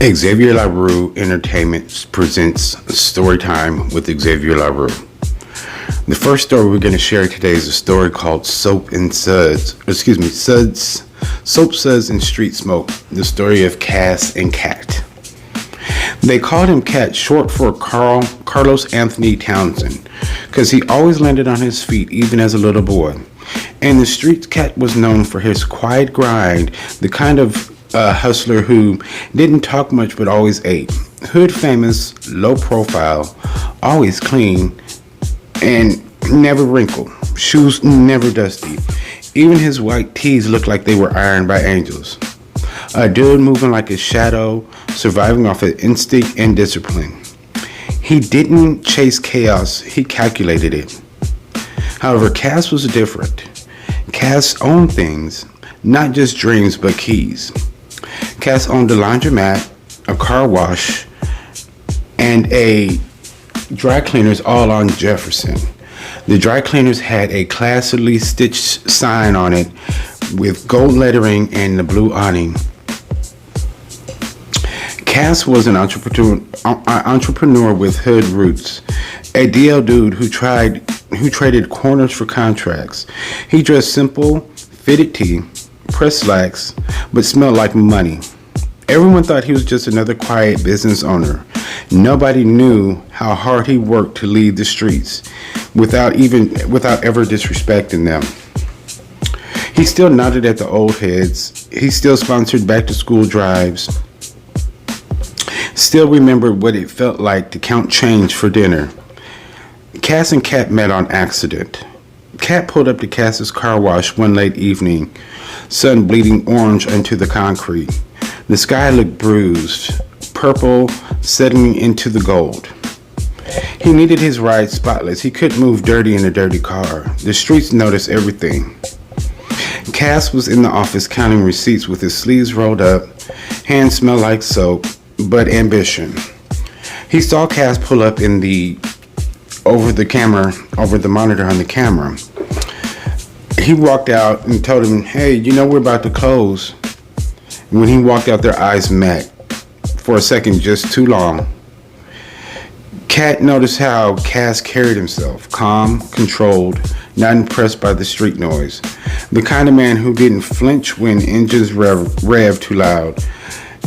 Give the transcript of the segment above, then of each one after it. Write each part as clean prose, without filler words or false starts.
Xavier LaRue Entertainment presents Storytime with Xavier LaRue. The first story we're going to share today is a story called SoapSuds and Street Smoke, the story of Cass and Cat. They called him Cat, short for Carlos Anthony Townsend, because he always landed on his feet even as a little boy. And the street Cat was known for his quiet grind, the kind of hustler who didn't talk much but always ate. Hood famous, low profile, always clean, and never wrinkled. Shoes never dusty. Even his white tees looked like they were ironed by angels. A dude moving like a shadow, surviving off of instinct and discipline. He didn't chase chaos, he calculated it. However, Cass was different. Cass owned things, not just dreams but keys. Cass owned a laundromat, a car wash, and a dry cleaners all on Jefferson. The dry cleaners had a classily stitched sign on it with gold lettering and the blue awning. Cass was an entrepreneur with hood roots, a DL dude who traded corners for contracts. He dressed simple, fitted tee, pressed slacks, but smelled like money. Everyone thought he was just another quiet business owner. Nobody knew how hard he worked to lead the streets without ever disrespecting them. He still nodded at the old heads. He still sponsored back to school drives. Still remembered what it felt like to count change for dinner. Cass and Cat met on accident. Cat pulled up to Cass's car wash one late evening, sun bleeding orange onto the concrete. The sky looked bruised, purple settling into the gold. He needed his ride spotless. He couldn't move dirty in a dirty car. The streets noticed everything. Cass was in the office counting receipts with his sleeves rolled up, hands smelled like soap, but ambition. He saw Cass pull up over the monitor on the camera. He walked out and told him, "Hey, you know we're about to close." And when he walked out, their eyes met. For a second, just too long. Cat noticed how Cass carried himself, calm, controlled, not impressed by the street noise. The kind of man who didn't flinch when engines rev too loud.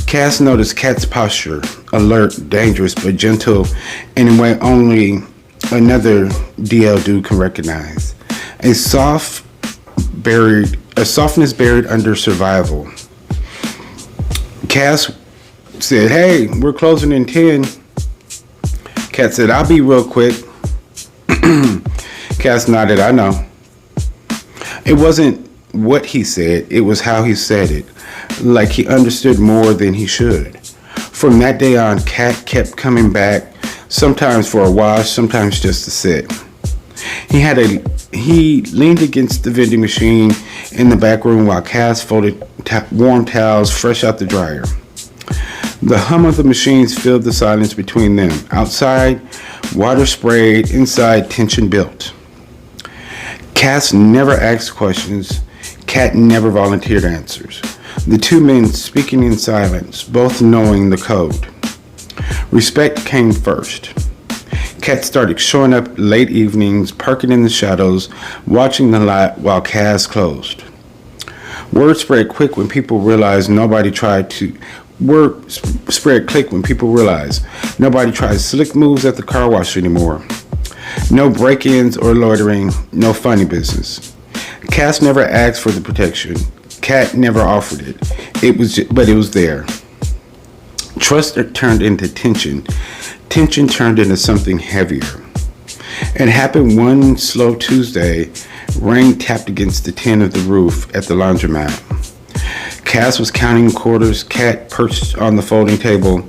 Cass noticed Cat's posture, alert, dangerous, but gentle in a way only another DL dude can recognize. A softness buried under survival. Cass said, "Hey, we're closing in 10. Cat said, "I'll be real quick." Cass nodded, "I know." It wasn't what he said, it was how he said it. Like he understood more than he should. From that day on, Cat kept coming back, sometimes for a wash, sometimes just to sit. He leaned against the vending machine in the back room while Cass folded warm towels fresh out the dryer. The hum of the machines filled the silence between them. Outside, water sprayed. Inside, tension built. Cass never asked questions. Cat never volunteered answers. The two men speaking in silence, both knowing the code. Respect came first. Cat started showing up late evenings, parking in the shadows, watching the lot while Cass closed. Word spread quick when people realized nobody tried slick moves at the car wash anymore. No break-ins or loitering, no funny business. Cass never asked for the protection. Cat never offered it. It was there. Trust turned into tension. Tension turned into something heavier. It happened one slow Tuesday. Rain tapped against the tin of the roof at the laundromat. Cass was counting quarters. Cat perched on the folding table,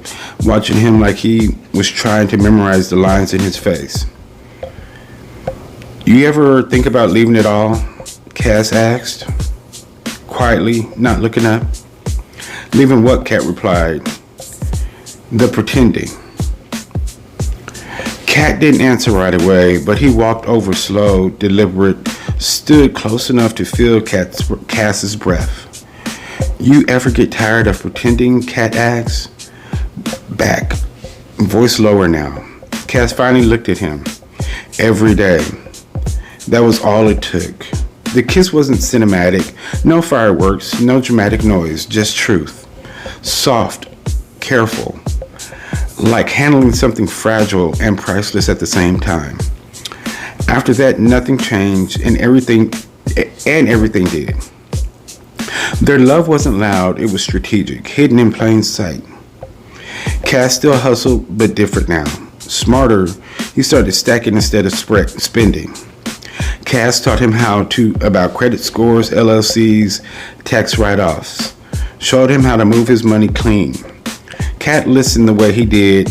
watching him like he was trying to memorize the lines in his face. "You ever think about leaving it all?" Cass asked, quietly, not looking up. "Leaving what?" Cat replied. "The pretending." Cat didn't answer right away, but he walked over slow, deliberate, stood close enough to feel Cass's breath. "You ever get tired of pretending?" Cat asked. back, voice lower now. Cass finally looked at him. Every day. That was all it took. The kiss wasn't cinematic, no fireworks, no dramatic noise, just truth. Soft, careful, like handling something fragile and priceless at the same time. After that, nothing changed, and everything did. Their love wasn't loud, it was strategic, hidden in plain sight. Cass still hustled, but different now. Smarter, he started stacking instead of spending. Cass taught him about credit scores, LLCs, tax write-offs. Showed him how to move his money clean. Cat listened the way he did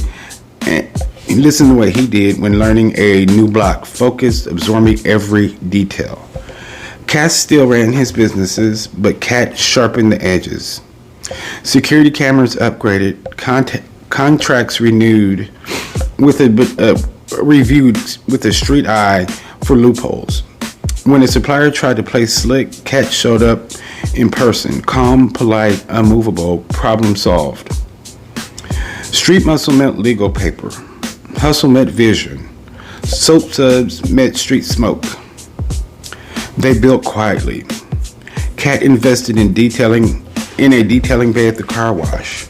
when learning a new block, focused, absorbing every detail. Cass still ran his businesses, but Cat sharpened the edges. Security cameras upgraded, contracts renewed, reviewed with a street eye for loopholes. When a supplier tried to play slick, Cat showed up in person, calm, polite, unmovable, problem solved. Street muscle meant legal paper. Hustle met vision. SoapSuds met street smoke. They built quietly. Cat invested in a detailing bay at the car wash.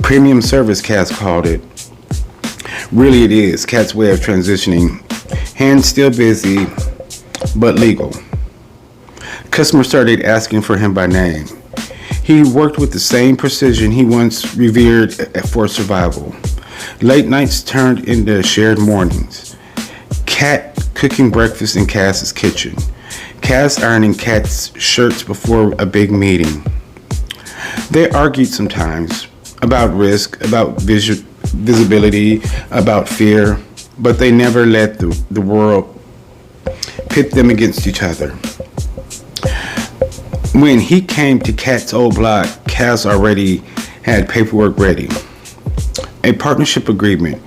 Premium service, Cass called it. Really it is Cat's way of transitioning. Hands still busy, but legal. Customers started asking for him by name. He worked with the same precision he once revered for survival. Late nights turned into shared mornings. Cat cooking breakfast in Cass's kitchen. Cass ironing Cat's shirts before a big meeting. They argued sometimes about risk, about visibility, about fear, but they never let the world pit them against each other. When he came to Cat's old block, Cass already had paperwork ready. A partnership agreement,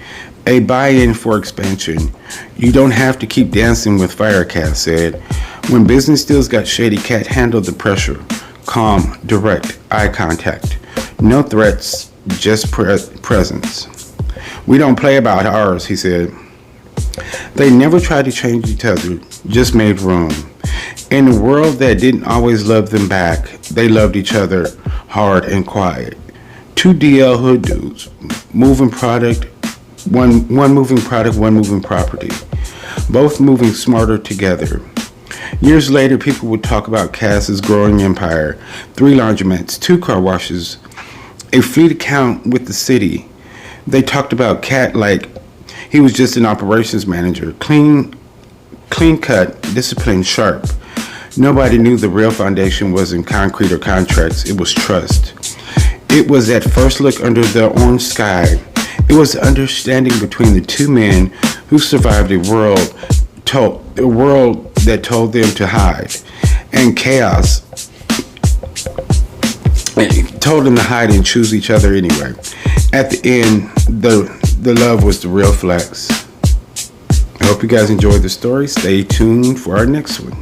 a buy-in for expansion. You don't have to keep dancing with fire, Cass said. When business deals got shady, Cat handled the pressure. Calm, direct, eye contact. No threats, just presence. We don't play about ours, he said. They never tried to change each other, just made room. In a world that didn't always love them back, they loved each other hard and quiet. Two DL hood dudes, moving product, one moving product, one moving property. Both moving smarter together. Years later, people would talk about Cass's growing empire. 3 laundromats, 2 car washes, a fleet account with the city. They talked about Cat like he was just an operations manager. Clean cut, disciplined, sharp. Nobody knew the real foundation wasn't concrete or contracts. It was trust. It was that first look under the orange sky. It was the understanding between the two men who survived a world that told them to hide, and chaos told them to hide and choose each other anyway. At the end, the love was the real flex. I hope you guys enjoyed the story. Stay tuned for our next one.